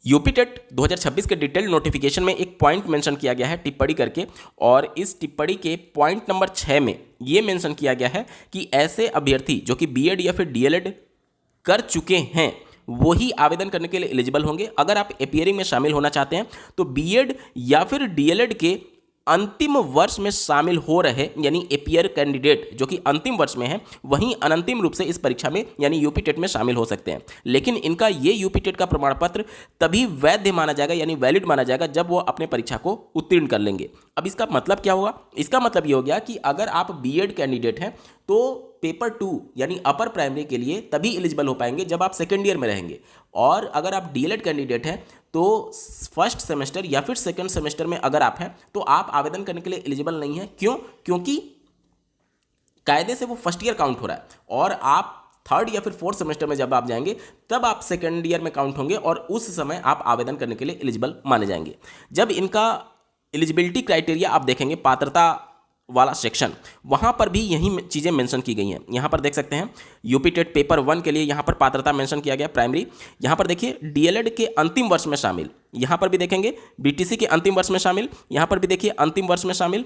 UP TET 2026 के detailed notification में एक पॉइंट मेंशन किया गया है टिप्पणी करके, और इस टिप्पणी के पॉइंट नंबर 6 में ये मेंशन किया गया है कि ऐसे अभ्यर्थी जो कि बीएड या फिर डीएलएड कर चुके हैं वही आवेदन करने के लिए एलिजिबल होंगे। अगर आप अपीयरिंग में शामिल होना चाहते हैं तो बीएड या फिर डीएलएड के अंतिम वर्ष में शामिल हो रहे यानी अपीयर कैंडिडेट जो कि अंतिम वर्ष में है वहीं अनंतिम रूप से इस परीक्षा में यानी यूपी टेट में शामिल हो सकते हैं। लेकिन इनका ये यूपी टेट का प्रमाण पत्र तभी वैध माना जाएगा यानी वैलिड माना जाएगा जब वो अपने परीक्षा को उत्तीर्ण कर लेंगे। अब इसका मतलब क्या होगा? इसका मतलब ये हो गया कि अगर आप बीएड कैंडिडेट हैं तो पेपर 2 यानी अपर प्राइमरी के लिए तभी एलिजिबल हो पाएंगे जब आप सेकेंड ईयर में रहेंगे, और अगर आप डीएलएड कैंडिडेट हैं तो फर्स्ट सेमेस्टर या फिर सेकंड सेमेस्टर में अगर आप हैं तो आप आवेदन करने के लिए एलिजिबल नहीं हैं। क्यों? क्योंकि कायदे से वो फर्स्ट ईयर काउंट हो रहा है, और आप थर्ड या फिर फोर्थ सेमेस्टर में जब आप जाएंगे तब आप सेकंड ईयर में काउंट होंगे और उस समय आप आवेदन करने के लिए एलिजिबल माने जाएंगे। जब इनका एलिजिबिलिटी क्राइटेरिया आप देखेंगे, पात्रता वाला सेक्शन, वहां पर भी यही चीज़ें मेंशन की गई हैं। यहां पर देख सकते हैं यूपी टेट पेपर 1 के लिए यहां पर पात्रता मेंशन किया गया प्राइमरी। यहां पर देखिए डीएलएड के अंतिम वर्ष में शामिल, यहां पर भी देखेंगे बीटीसी के अंतिम वर्ष में शामिल, यहां पर भी देखिए अंतिम वर्ष में शामिल।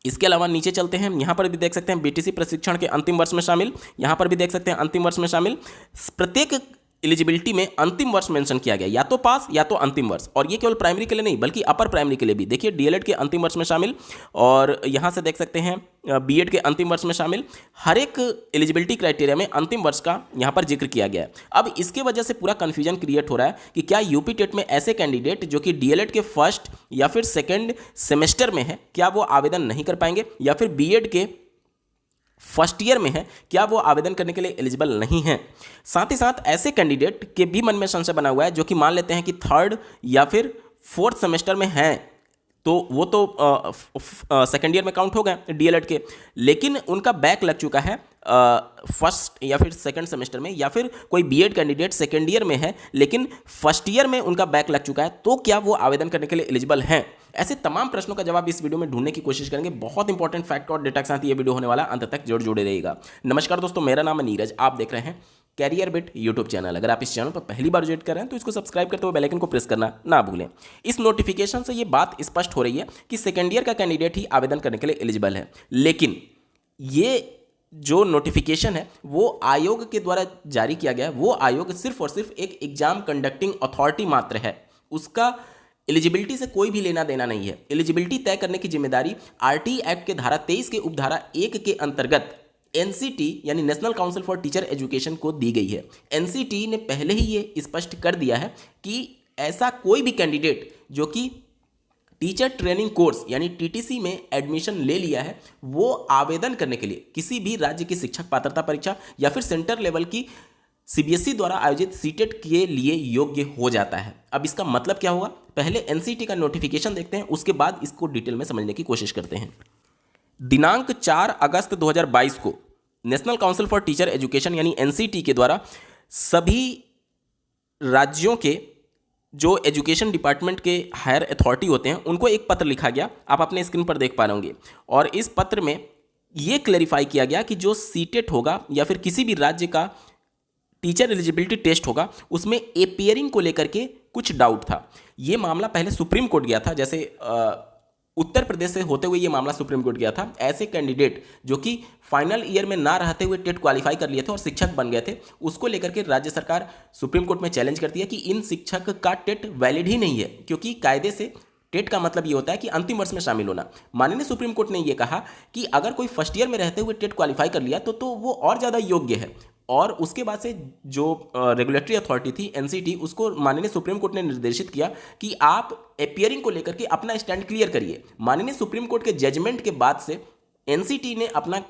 इसके अलावा नीचे चलते हैं, यहां पर भी देख सकते हैं बीटीसी प्रशिक्षण के अंतिम वर्ष में शामिल, यहां पर भी देख सकते हैं अंतिम वर्ष में शामिल। प्रत्येक एलिजिबिलिटी में अंतिम वर्ष मेंशन किया गया, या तो पास या तो अंतिम वर्ष, और ये केवल प्राइमरी के लिए नहीं बल्कि अपर प्राइमरी के लिए भी। देखिए डीएलएड के अंतिम वर्ष में शामिल, और यहाँ से देख सकते हैं बीएड के अंतिम वर्ष में शामिल। हर एक एलिजिबिलिटी क्राइटेरिया में अंतिम वर्ष का यहाँ पर जिक्र किया गया है। अब इसके वजह से पूरा कन्फ्यूजन क्रिएट हो रहा है कि क्या यूपी टेट में ऐसे कैंडिडेट जो कि डीएलएड के फर्स्ट या फिर सेकेंड सेमेस्टर में है क्या वो आवेदन नहीं कर पाएंगे, या फिर बीएड के फर्स्ट ईयर में है क्या वो आवेदन करने के लिए एलिजिबल नहीं है। साथ ही साथ ऐसे कैंडिडेट के भी मन में संशय बना हुआ है जो कि मान लेते हैं कि थर्ड या फिर फोर्थ सेमेस्टर में हैं, तो वो तो सेकेंड ईयर में काउंट हो गए डीएलएड के, लेकिन उनका बैक लग चुका है फर्स्ट या फिर सेकंड सेमेस्टर में, या फिर कोई बीएड कैंडिडेट सेकेंड ईयर में है लेकिन फर्स्ट ईयर में उनका बैक लग चुका है, तो क्या वो आवेदन करने के लिए एलिजिबल हैं? ऐसे तमाम प्रश्नों का जवाब इस वीडियो में ढूंढने की कोशिश करेंगे। बहुत इंपॉर्टेंट फैक्ट और डेटा के साथ ये वीडियो होने वाला, अंत तक जरूर जुड़े रहिएगा। नमस्कार दोस्तों, मेरा नाम है नीरज, आप देख रहे हैं कैरियर बिट यूट्यूब चैनल। अगर आप इस चैनल पर पहली बार विजिट कर रहे हैं तो इसको सब्सक्राइब करते हुए बेल आइकन को प्रेस करना ना भूलें। इस नोटिफिकेशन से ये बात स्पष्ट हो रही है कि सेकेंड ईयर का कैंडिडेट ही आवेदन करने के लिए एलिजिबल है, लेकिन ये जो नोटिफिकेशन है वो आयोग के द्वारा जारी किया गया है। वो आयोग सिर्फ और सिर्फ एक एग्जाम कंडक्टिंग अथॉरिटी मात्र है, उसका एलिजिबिलिटी से कोई भी लेना देना नहीं है। एलिजिबिलिटी तय करने की जिम्मेदारी आरटी एक्ट के धारा 23 के उपधारा 1 के अंतर्गत एनसीटी यानी national council for teacher education को दी गई है। एनसीटी ने पहले ही ये स्पष्ट कर दिया है कि ऐसा कोई भी कैंडिडेट जो कि टीचर ट्रेनिंग कोर्स यानी टीटीसी में एडमिशन ले लिया है वो आवेदन करने के लिए किसी भी राज्य की शिक्षक पात्रता परीक्षा या फिर सेंटर लेवल की सीबीएसई द्वारा आयोजित सीटेट के लिए योग्य हो जाता है। अब इसका मतलब क्या होगा, पहले एनसीटी का नोटिफिकेशन देखते हैं, उसके बाद इसको डिटेल में समझने की कोशिश करते हैं। दिनांक 4 अगस्त 2022 को national council for teacher education यानी एनसीटी के द्वारा सभी राज्यों के जो एजुकेशन डिपार्टमेंट के हायर अथॉरिटी होते हैं उनको एक पत्र लिखा गया, आप अपने स्क्रीन पर देख पा रहे होंगे, और इस पत्र में ये क्लैरिफाई किया गया कि जो सीटेट होगा या फिर किसी भी राज्य का टीचर एलिजिबिलिटी टेस्ट होगा उसमें एपियरिंग को लेकर के कुछ डाउट था। ये मामला पहले सुप्रीम कोर्ट गया था, जैसे उत्तर प्रदेश से होते हुए ये मामला सुप्रीम कोर्ट गया था। ऐसे कैंडिडेट जो कि फाइनल ईयर में ना रहते हुए टेट क्वालिफाई कर लिए थे और शिक्षक बन गए थे, उसको लेकर के राज्य सरकार सुप्रीम कोर्ट में चैलेंज करती है कि इन शिक्षक का टेट वैलिड ही नहीं है, क्योंकि कायदे से टेट का मतलब ये होता है कि अंतिम वर्ष में शामिल होना। माननीय सुप्रीम कोर्ट ने ये कहा कि अगर कोई फर्स्ट ईयर में रहते हुए टेट क्वालिफाई कर लिया तो वो और ज़्यादा योग्य है, और उसके बाद से जो रेगुलेटरी अथॉरिटी थी एनसीटी, उसको माननीय सुप्रीम कोर्ट ने निर्देशित किया कि आप अपीयरिंग को लेकर के अपना स्टैंड क्लियर करिए। माननीय सुप्रीम कोर्ट के जजमेंट के बाद से एनसीटी ने अपना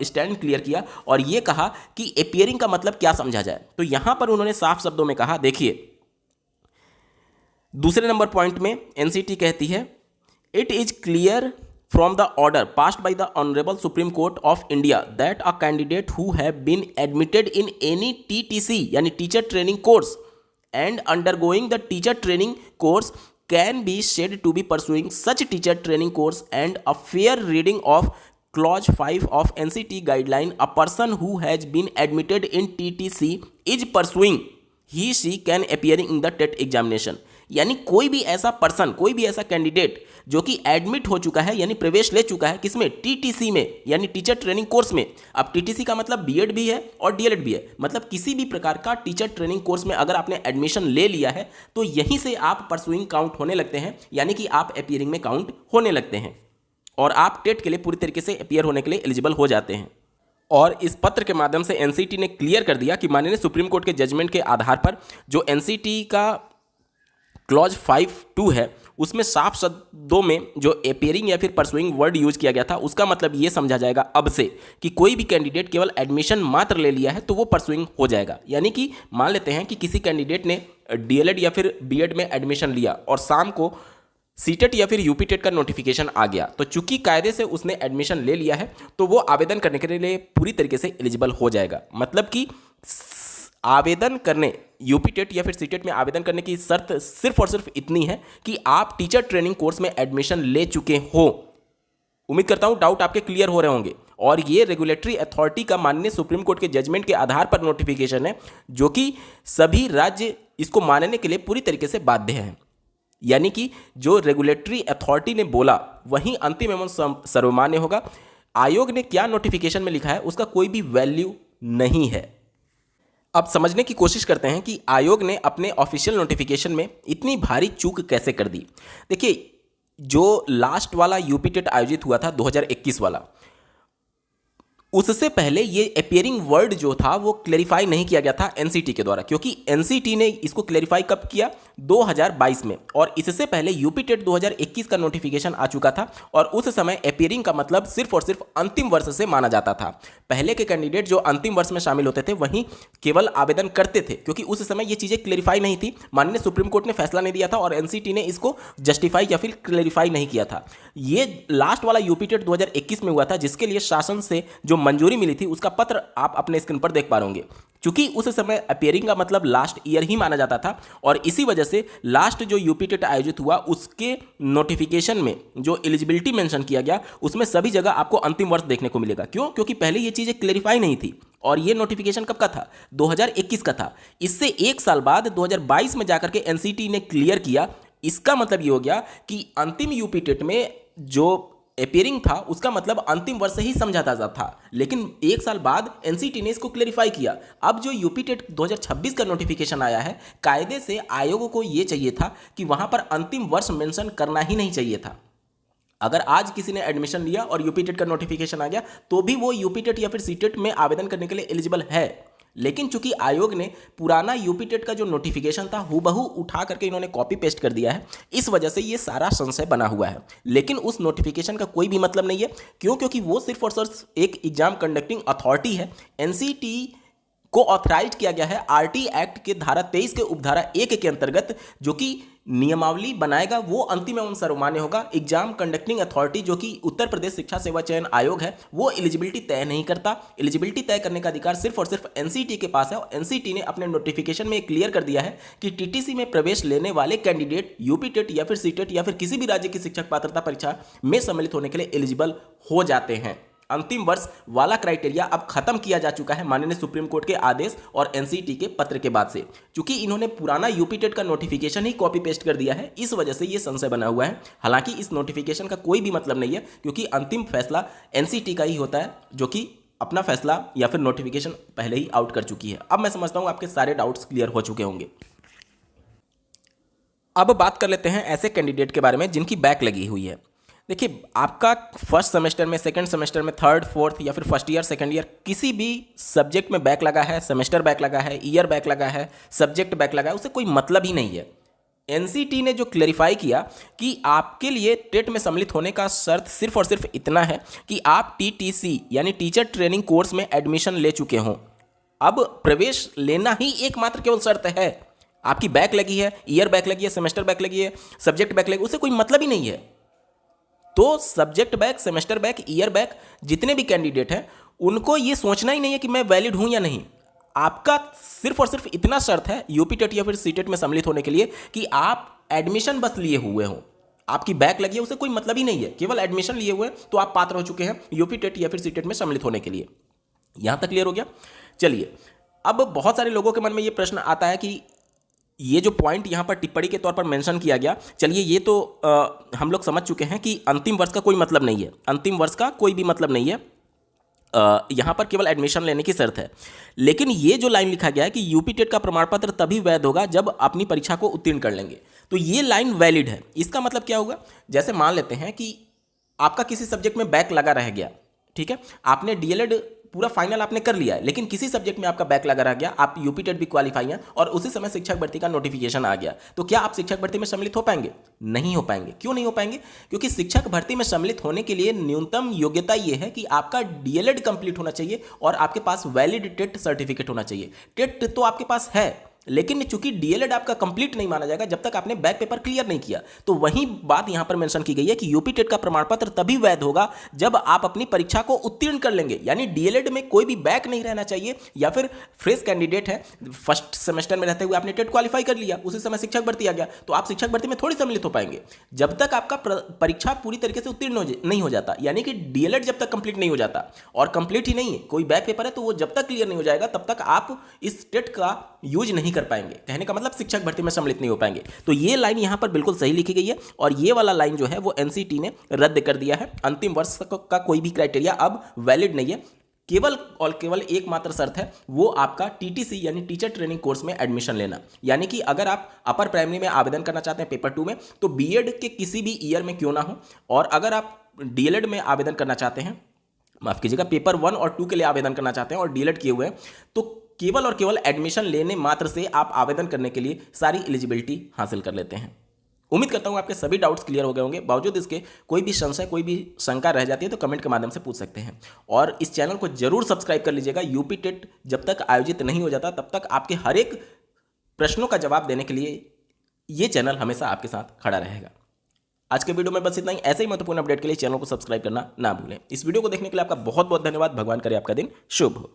स्टैंड क्लियर किया और ये कहा कि अपीयरिंग का मतलब क्या समझा जाए। तो यहां पर उन्होंने साफ शब्दों में कहा, देखिए दूसरे नंबर पॉइंट में एनसीटी कहती है, it is clear from the order passed by the Honorable Supreme Court of India that a candidate who have been admitted in any TTC यानी teacher training course and undergoing the teacher training course can be said to be pursuing such teacher training course, and a fair reading of clause 5 of NCT guideline, a person who has been admitted in TTC is pursuing he she can appearing in the TET examination. यानी कोई भी ऐसा person, कोई भी ऐसा candidate जो कि admit हो चुका है, यानी प्रवेश ले चुका है किसमें, टीटीसी में, यानी टीचर ट्रेनिंग कोर्स में। अब टीटीसी का मतलब बीएड भी है और डीएलएड भी है, मतलब किसी भी प्रकार का टीचर ट्रेनिंग कोर्स में अगर आपने एडमिशन ले लिया है तो यहीं से आप परसुइंग काउंट होने लगते हैं, यानी कि आप अपियरिंग में काउंट होने लगते हैं और आप टेट के लिए पूरी तरीके से अपियर होने के लिए एलिजिबल हो जाते हैं। और इस पत्र के माध्यम से एनसीटी ने क्लियर कर दिया कि माननीय सुप्रीम कोर्ट के जजमेंट के आधार पर जो एनसीटी का क्लॉज 5(2) है उसमें साफ शब्दों में जो अपियरिंग या फिर परसुइंग वर्ड यूज किया गया था, उसका मतलब ये समझा जाएगा अब से कि कोई भी कैंडिडेट केवल एडमिशन मात्र ले लिया है तो वो परसुइंग हो जाएगा। यानी कि मान लेते हैं कि किसी कैंडिडेट ने डीएलएड या फिर बीएड में एडमिशन लिया और शाम को सीटेट या फिर यूपी टेट का नोटिफिकेशन आ गया, तो चूंकि कायदे से उसने एडमिशन ले लिया है तो वो आवेदन करने के लिए पूरी तरीके से एलिजिबल हो जाएगा। मतलब कि आवेदन करने, यूपी टेट या फिर सीटेट में आवेदन करने की शर्त सिर्फ और सिर्फ इतनी है कि आप टीचर ट्रेनिंग कोर्स में एडमिशन ले चुके हो। उम्मीद करता हूं डाउट आपके क्लियर हो रहे होंगे। और ये रेगुलेटरी अथॉरिटी का माननीय सुप्रीम कोर्ट के जजमेंट के आधार पर नोटिफिकेशन है, जो कि सभी राज्य इसको मानने के लिए पूरी तरीके से बाध्य हैं। यानी कि जो रेगुलेटरी अथॉरिटी ने बोला वही अंतिम एवं सर्वमान्य होगा। आयोग ने क्या नोटिफिकेशन में लिखा है उसका कोई भी वैल्यू नहीं है। अब समझने की कोशिश करते हैं कि आयोग ने अपने ऑफिशियल नोटिफिकेशन में इतनी भारी चूक कैसे कर दी। देखिए, जो लास्ट वाला यूपी टेट आयोजित हुआ था 2021 वाला, उससे पहले ये अपियरिंग वर्ड जो था वो क्लैरिफाई नहीं किया गया था एनसीटी के द्वारा, क्योंकि एनसीटी ने इसको क्लैरिफाई कब किया, 2022 में। और इससे पहले यूपी टेट 2021 का नोटिफिकेशन आ चुका था और उस समय अपियरिंग का मतलब सिर्फ और सिर्फ अंतिम वर्ष से माना जाता था। पहले के कैंडिडेट जो अंतिम वर्ष में शामिल होते थे वहीं केवल आवेदन करते थे, क्योंकि उस समय ये चीज़ें क्लैरिफाई नहीं थी। माननीय सुप्रीम कोर्ट ने फैसला नहीं दिया था और एनसीटी ने इसको जस्टिफाई या फिर क्लैरिफाई नहीं किया था। ये लास्ट वाला यूपी टेट 2021 में हुआ था, जिसके लिए शासन से जो मंजूरी मिली थी उसका पत्र आप अपने स्क्रीन पर देख पा रहे होंगे। क्योंकि उस समय अपियरिंग का मतलब लास्ट ईयर ही माना जाता था और इसी वजह से लास्ट जो यूपी टेट आयोजित हुआ उसके नोटिफिकेशन में जो एलिजिबिलिटी मेंशन किया गया उसमें सभी जगह आपको अंतिम वर्ष देखने को मिलेगा। क्यों? क्योंकि पहले ये चीज़ें क्लैरिफाई नहीं थी और ये नोटिफिकेशन कब का था, 2021 का था। इससे एक साल बाद 2022 में जाकर के एनसीटी ने क्लियर किया। इसका मतलब ये हो गया कि अंतिम यूपी टेट में जो अपियरिंग था उसका मतलब अंतिम वर्ष ही समझा जाता था, लेकिन एक साल बाद एनसीटी ने इसको क्लैरिफाई किया। अब जो यूपी टेट 2026 का नोटिफिकेशन आया है, कायदे से आयोग को ये चाहिए था कि वहां पर अंतिम वर्ष मेंशन करना ही नहीं चाहिए था। अगर आज किसी ने एडमिशन लिया और यूपी टेट का नोटिफिकेशन आ गया तो भी वो यूपी टेट या फिर सीटेट में आवेदन करने के लिए एलिजिबल है। लेकिन चूंकि आयोग ने पुराना यूपी टेट का जो नोटिफिकेशन था हूबहू उठा करके इन्होंने कॉपी पेस्ट कर दिया है, इस वजह से ये सारा संशय बना हुआ है। लेकिन उस नोटिफिकेशन का कोई भी मतलब नहीं है। क्यों? क्योंकि वो सिर्फ और सिर्फ एक एग्जाम कंडक्टिंग अथॉरिटी है। एनसीटी को ऑथराइज किया गया है आरटी एक्ट के धारा 23 के उपधारा 1 के अंतर्गत, जो कि नियमावली बनाएगा वो अंतिम एवं सर्वमान्य होगा। एग्जाम कंडक्टिंग अथॉरिटी जो कि उत्तर प्रदेश शिक्षा सेवा चयन आयोग है, वो एलिजिबिलिटी तय नहीं करता। एलिजिबिलिटी तय करने का अधिकार सिर्फ और सिर्फ एनसीटी के पास है और एनसीटी ने अपने नोटिफिकेशन में क्लियर कर दिया है कि टीटीसी में प्रवेश लेने वाले कैंडिडेट यूपी टेट या फिर सीटेट या फिर किसी भी राज्य की शिक्षक पात्रता परीक्षा में सम्मिलित होने के लिए एलिजिबल हो जाते हैं। अंतिम वर्ष वाला क्राइटेरिया अब खत्म किया जा चुका है माननीय सुप्रीम कोर्ट के आदेश और एनसीटी के पत्र के बाद से। क्योंकि इन्होंने पुराना यूपी टेट का नोटिफिकेशन ही कॉपी पेस्ट कर दिया है, इस वजह से ये संशय बना हुआ है। हालांकि इस नोटिफिकेशन का कोई भी मतलब नहीं है, क्योंकि अंतिम फैसला एनसीटी का ही होता है, जो कि अपना फैसला या फिर नोटिफिकेशन पहले ही आउट कर चुकी है। अब मैं समझता हूँ आपके सारे डाउट्स क्लियर हो चुके होंगे। अब बात कर लेते हैं ऐसे कैंडिडेट के बारे में जिनकी बैक लगी हुई है। देखिए, आपका फर्स्ट सेमेस्टर में, सेकंड सेमेस्टर में, थर्ड, फोर्थ या फिर फर्स्ट ईयर, सेकंड ईयर किसी भी सब्जेक्ट में बैक लगा है, सेमेस्टर बैक लगा है, ईयर बैक लगा है, सब्जेक्ट बैक लगा है, उससे कोई मतलब ही नहीं है। एनसीटी ने जो क्लैरिफाई किया कि आपके लिए टेट में सम्मिलित होने का शर्त सिर्फ और सिर्फ इतना है कि आप टीटीसी यानी टीचर ट्रेनिंग कोर्स में एडमिशन ले चुके हों। अब प्रवेश लेना ही एकमात्र केवल शर्त है। आपकी बैक लगी है, ईयर बैक लगी है, सेमेस्टर बैक लगी है, सब्जेक्ट बैक लगी है, उससे कोई मतलब ही नहीं है। तो subject back, semester back, year back जितने भी कैंडिडेट हैं उनको ये सोचना ही नहीं है कि मैं वैलिड हूं या नहीं। आपका सिर्फ और सिर्फ इतना शर्त है यूपी टेट या फिर सीटेट में सम्मिलित होने के लिए कि आप एडमिशन बस लिए हुए हो। आपकी बैक लगी है उससे कोई मतलब ही नहीं है, केवल एडमिशन लिए हुए तो आप पात्र हो चुके हैं यूपी टेट या फिर सीटेट में सम्मिलित होने के लिए। यहां तक क्लियर हो गया? चलिए, अब बहुत सारे लोगों के मन में ये प्रश्न आता है कि ये जो पॉइंट यहाँ पर टिप्पणी के तौर पर मेंशन किया गया, चलिए ये तो हम लोग समझ चुके हैं कि अंतिम वर्ष का कोई मतलब नहीं है, अंतिम वर्ष का कोई भी मतलब नहीं है, यहाँ पर केवल एडमिशन लेने की शर्त है। लेकिन ये जो लाइन लिखा गया है कि यूपी टेट का प्रमाण पत्र तभी वैध होगा जब अपनी परीक्षा को उत्तीर्ण कर लेंगे, तो ये लाइन वैलिड है। इसका मतलब क्या होगा, जैसे मान लेते हैं कि आपका किसी सब्जेक्ट में बैक लगा रह गया, ठीक है, आपने डीएलएड पूरा फाइनल आपने कर लिया है, लेकिन किसी सब्जेक्ट में आपका बैक लगा रह गया, आप यूपी टेट भी क्वालिफाई हैं और उसी समय शिक्षक भर्ती का नोटिफिकेशन आ गया, तो क्या आप शिक्षक भर्ती में सम्मिलित हो पाएंगे? नहीं हो पाएंगे। क्यों नहीं हो पाएंगे? क्योंकि शिक्षक भर्ती में सम्मिलित होने के लिए न्यूनतम योग्यता यह है कि आपका डीएलएड कंप्लीट होना चाहिए और आपके पास वैलिड टेट सर्टिफिकेट होना चाहिए। टेट तो आपके पास है, लेकिन चूंकि डीएलएड आपका कंप्लीट नहीं माना जाएगा जब तक आपने बैक पेपर क्लियर नहीं किया। तो वही बात यहां पर मेंशन की गई है कि यूपी टेट का प्रमाण पत्र तभी वैध होगा जब आप अपनी परीक्षा को उत्तीर्ण कर लेंगे। यानी डीएलएड में कोई भी बैक नहीं रहना चाहिए, या फिर फ्रेश कैंडिडेट है, फर्स्ट सेमेस्टर में रहते हुए आपने टेट क्वालिफाई कर लिया, उसी समय शिक्षक भर्ती आ गया, तो आप शिक्षक भर्ती में थोड़ी सम्मिलित हो पाएंगे जब तक आपका परीक्षा पूरी तरीके से उत्तीर्ण नहीं हो जाता। यानी कि डीएलएड जब तक कंप्लीट नहीं हो जाता, और कंप्लीट ही नहीं है, कोई बैक पेपर है, तो वो जब तक क्लियर नहीं हो जाएगा तब तक आप इस टेट का यूज नहीं कर पाएंगे। कहने का मतलब शिक्षक भर्ती में सम्मिलित नहीं हो पाएंगे। तो ये लाइन यहां पर बिल्कुल सही लिखी गई है, और ये वाला लाइन जो है वो एनसीटी ने रद्द कर दिया है। अंतिम वर्ष का कोई भी क्राइटेरिया अब वैलिड नहीं है। केवल और केवल एकमात्र शर्त है वो आपका टीटीसी यानी टीचर ट्रेनिंग कोर्स में एडमिशन लेना। यानी कि अगर आप अपर प्राइमरी में आवेदन करना चाहते हैं पेपर 2 में, तो बीएड के किसी भी ईयर में क्यों ना हो, और अगर आप डीएलएड में आवेदन करना चाहते हैं, माफ कीजिएगा, पेपर 1 और 2 के लिए आवेदन करना चाहते हैं और डीएलएड किए हुए हैं, तो केवल और केवल एडमिशन लेने मात्र से आप आवेदन करने के लिए सारी एलिजिबिलिटी हासिल कर लेते हैं। उम्मीद करता हूं आपके सभी डाउट्स क्लियर हो गए होंगे। बावजूद इसके कोई भी संशय, कोई भी शंका रह जाती है तो कमेंट के माध्यम से पूछ सकते हैं, और इस चैनल को जरूर सब्सक्राइब कर लीजिएगा। यूपी टेट जब तक आयोजित नहीं हो जाता तब तक आपके हर एक प्रश्नों का जवाब देने के लिए ये चैनल हमेशा आपके साथ खड़ा रहेगा। आज के वीडियो में बस इतना ही। ऐसे ही महत्वपूर्ण अपडेट के लिए चैनल को सब्सक्राइब करना ना भूलें। इस वीडियो को देखने के लिए आपका बहुत बहुत धन्यवाद। भगवान करे आपका दिन शुभ हो।